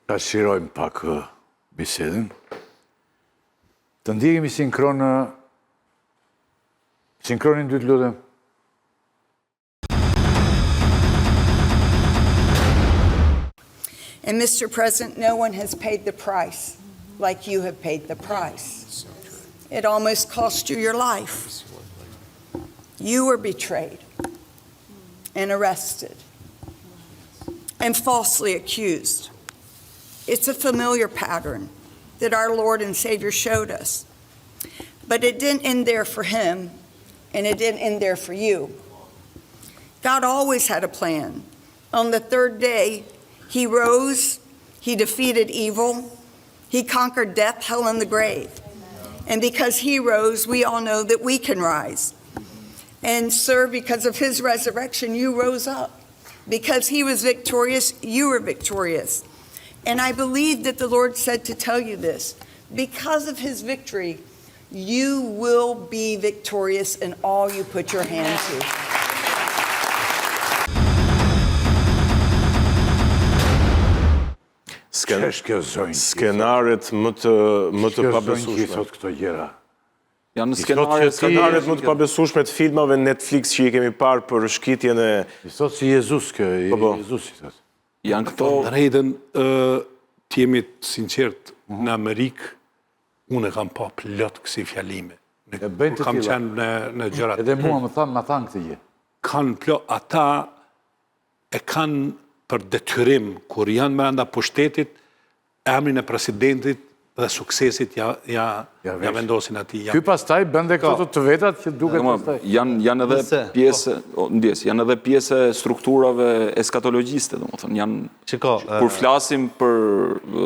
Ta shirojmë pak bisedën. Të ndjekemi sinkronin dy të lutem. And Mr. President, no one has paid the price like you have paid the price. It almost cost you your life. You were betrayed and arrested and falsely accused. It's a familiar pattern that our Lord and Savior showed us. But it didn't end there for him, and it didn't end there for you. God always had a plan. On the third day, he rose, he defeated evil, he conquered death, hell, and the grave. And because he rose, we all know that we can rise. And sir, because of his resurrection, you rose up. Because he was victorious, you were victorious. And I believe that the Lord said to tell you this. Because of his victory, you will be victorious in all you put your hand to. Skenaret më të pabesueshme. Thot këto gjëra. Janë skenaret më të pabesueshme të filmave Netflix që i kemi parë për shkitjen e... I thot si Jezus kë, Jezus i thot. Janë këto... Drejtën, të jemi sinqert në Amerikë, unë e kam pa plot kësi fjalime. Kam qenë në gjërat. Edhe mua më thanë këtë gjë. Kanë plot, ata e kanë për detyrim, kur janë mëranda pushtetit, emrin e presidentit dhe suksesit ja vendosin ati. Ky pastaj bënde këto të vetat që duket pastaj. Janë edhe janë edhe pjesë strukturave eskatologjiste, domethënë kur flasim për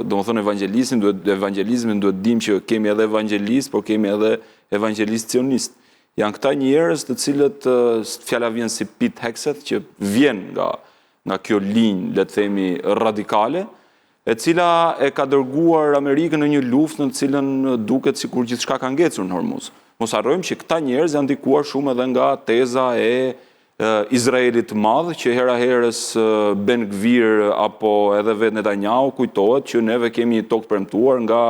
domethënë evangelizmin duhet dim që kemi edhe evangelist, por kemi edhe evangelist sionist. Janë këta njerëz të cilët fjala vjen si Pete Hegseth që vjen nga kjo linjë, le të themi, radikale, e cila e ka dërguar Amerikën në një luftë në cilën duket sikur gjithçka ka ngecur në Hormuz. Mos harrojmë që këta njerëz janë ndikuar shumë edhe nga teza e Izraelit të madh, që hera herës Ben Gvir apo edhe vetë Netanyahu kujtohet që neve kemi një tokë premtuar nga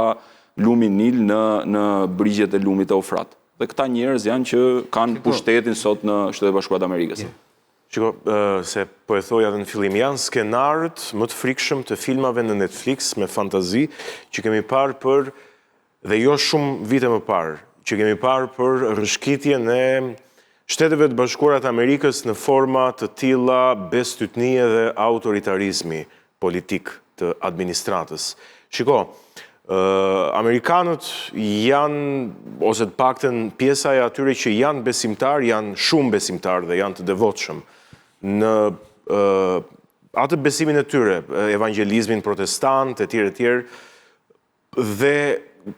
lumi Nil në brigjet e lumit Eufrat. Dhe këta njerëz janë që kanë pushtetin sot në Shtetet e Bashkuara të Amerikës. Shiko, se po e thoja dhe në fillim, janë skenarët më të frikshëm të filmave në Netflix me fantazi që kemi parë për, dhe jo shumë vite më parë, që kemi parë për rrëshqitjen e Shteteve të Bashkuara të Amerikës në forma të tilla bestytnie dhe autoritarizmi politik të administratës. Shiko, Amerikanët janë, ose të paktën pjesa e atyre që janë besimtar, janë shumë besimtar dhe janë të devotshëm në atë besimin e tyre, evangelizmin protestant, e tjerë, dhe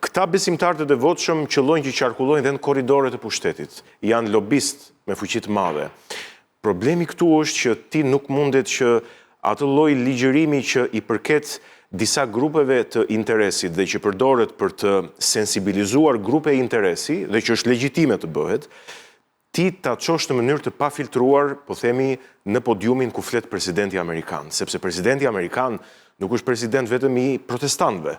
këta besimtar të devotshëm qëllojnë që qarkullojnë dhe në korridoret e pushtetit, janë lobist me fuqi të madhe. Problemi këtu është që ti nuk mundet që atë lloj ligjërimi që i përket disa grupeve të interesit dhe që përdoret për të sensibilizuar grupe e interesi dhe që është legjitime të bëhet, ti ta çosh në mënyrë të pafiltruar, po themi, në podiumin ku flet presidenti amerikan, sepse presidenti amerikan nuk është president vetëm i protestantëve,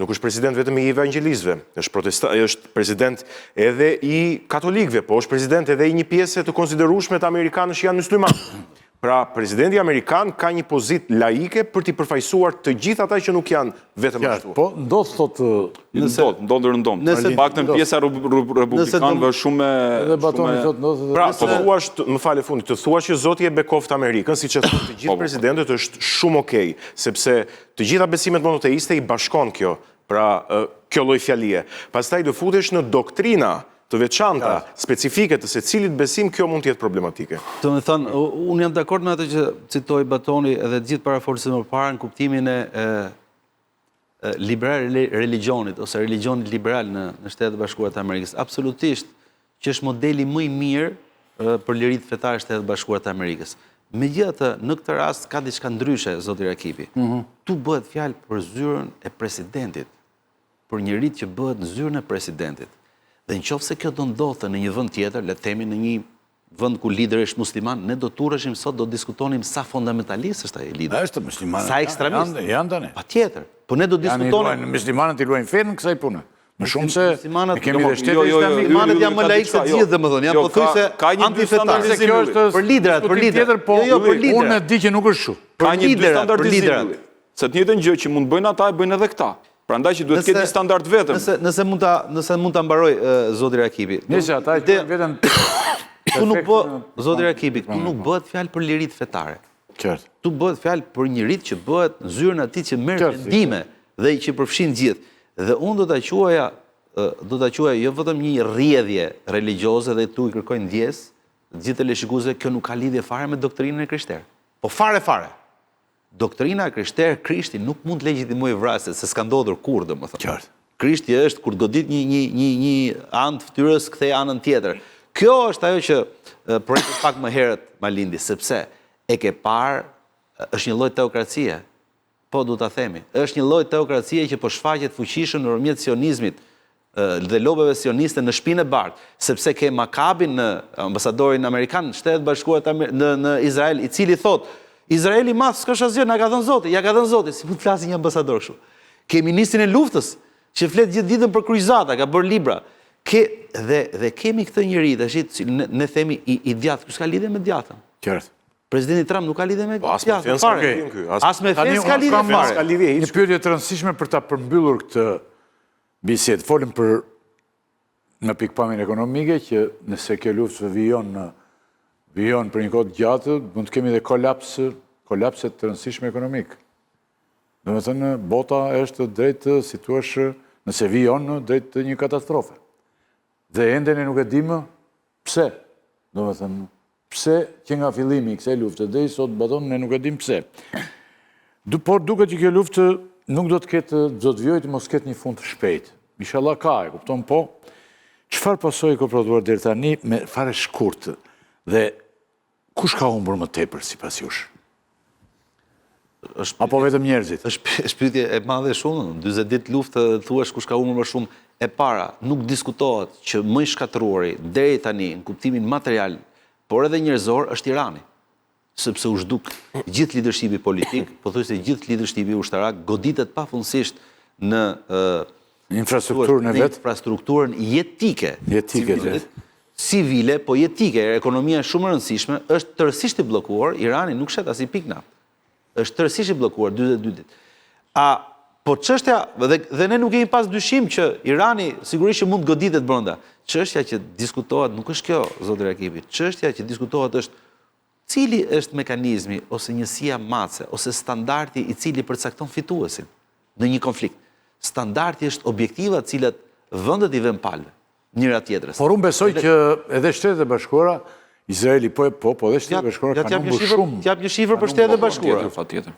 nuk është president vetëm i evangelistëve, është president edhe i katolikëve, po është president edhe i një pjese të konsiderueshme të amerikanësh që janë muslimanë. Pra, presidenti Amerikan ka një pozit laike për t'i përfaqësuar të gjithë ata që nuk janë vetëm ashtu. Po, ndodh thotë... Ndodh. Paktën pjesa republikanëve shumë... Pra, të thuash, më fale fundi, të thuash që zoti e bekoftë Amerikën, siç e thonë të gjithë presidentët, është shumë okej, sepse të gjitha besimet monoteiste i bashkon kjo, pra kjo lloj fjalie. Pastaj do futesh në doktrina të veçanta, specifike të secilit besim, kjo mund të jetë problematike. Do të thënë, unë jam dakord me atë që citoi Batoni edhe të gjithë paraforcët më parë në kuptimin e liberal religionit ose religionit liberal në Shtetet e Bashkuara të Amerikës. Absolutisht që është modeli më i mirë për liritë fetare të Shtetet e Bashkuara të Amerikës. Megjithatë, në këtë rast ka diçka ndryshe, zoti Rakipi. Tu bëhet fjalë për zyrën e presidentit, për njërit që bëhet në zyrën e presidentit. Dhe në qoftë se kjo do ndodhte në një vend tjetër, le të themi në një vend ku lideri është musliman, ne do diskutonim sa fundamentalist është ai lider. Është musliman. Sa ekstremist. Janë tani. Patjetër. Po ne do diskutonim. Muslimanët i luajnë fenë në kësaj punë. Më shumë se Muslimanët- kemi dhe shtete islamike. Muslimanët janë më laik se gjithë, domethënë, janë pothuajse antifetar. Se kjo është Për liderat, për diskutim tjetër, po për liderat. unë e di që nuk është kështu. Ka një dy liderat, për standardizim. liderat. Ylli. Se të njëjtën gjë që mund bëjnë ata, e bëjnë edhe këta. Prandaj që duhet ketë një standard vetëm. Nëse mund ta mbaroj zoti Rakipi. Nëse ata e quajnë veten Tu nuk bë, zoti Rakipi, tu nuk bëhet fjalë për lirit fetare. qartë. Tu bëhet fjalë për njërit që bëhet në zyrën atij që merr Qartë, vendime dhe që përfshin gjithë. Dhe unë do ta quaja jo vetëm një rrjedhje religjioze dhe tu i kërkojnë ndjes, gjithë teleshikuesve, kjo nuk ka lidhje fare me doktrinën e krishterë. Po fare. Doktrina e krishterë, Krishti nuk mund të legjitimojë vrasjet, se s'ka ndodhur kurrë, domethënë. Qartë. Krishti është kur godit një anë të fytyrës, kthej anën tjetër. Kjo është ajo që projekti pak më herët ma lindi, sepse e ke parë, është një lloj teokracie. Po du ta themi, është një lloj teokracie që po shfaqet fuqishëm nëpërmjet sionizmit dhe lobeve sioniste në Shtëpinë e Bardhë, sepse ke Makabin në ambasadorin amerikan në Shtetet Bashkuara në Izrael, i cili thotë Izraeli madh s'ka asgjë, na ka dhënë Zoti, ja ka dhënë Zoti, si mund të flasë një ambasador kështu. Ke ministrin e luftës që flet gjithë ditën për kryqëzata, ka bërë libra. Dhe kemi këtë njerëz tash, ne themi i djathtë, s'ka lidhje me djathtën. Qartë. Presidenti Trump nuk ka lidhje me As me djathtën fenë s'ka fare. lidhje ky. As me fenë s'ka lidhje s'ka fare. lidhje hiç. Një pyetje e rëndësishme për ta përmbyllur këtë bisedë. Folim për në pikpamjen ekonomike që nëse kjo luftë vijon për një kohë të gjatë, mund të kemi dhe kolapse të rëndësishme ekonomik. Domethënë bota është drejt, si thua, nëse vijon drejt një katastrofe. Dhe ende ne nuk e dimë pse. Domethënë pse që nga fillimi i kësaj lufte deri sot baton ne nuk e dimë pse. Por duket që kjo luftë nuk do të vijojë të mos ketë një fund të shpejtë. Inshallah ka, e kupton, po. Çfarë pasojë ka prodhuar deri tani me fare shkurtë dhe kush ka humbur më tepër sipas jush? Apo vetëm njerëzit? Është pyetje e madhe shumë, 40 ditë luftë thuash kush ka humbur më shumë. E para, nuk diskutohet që më i shkatëruari deri tani në kuptimin material, por edhe njerëzor është Irani. Sepse u zhduk gjithë lidershipi politik, pothuajse gjithë lidershipi ushtarak goditet pafundësisht në Infrastrukturën e vet? Infrastrukturën jetike. Civile, po jetike. Ekonomia shumë e rëndësishme, është tërësisht i bllokuar, Irani nuk shet as i pikë naftë. Është tërësisht i bllokuar 42 ditë. Po çështja, dhe ne nuk kemi pas dyshim që Irani sigurisht që mund të goditet brenda. Çështja që diskutohet nuk është kjo, zoti Rakipi. Çështja që diskutohet është cili është mekanizmi ose njësia mace ose standardi i cili përcakton fituesin në një konflikt. Standardi është objektiva të cilat vendet i vënë palve njëra tjetrës. Por unë besoj që edhe Shtetet e Bashkuara, Izraeli po edhe Shtetet e Bashkuara kanë humbur shumë. Jap një shifër për Shtetet e Bashkuara. Patjetër.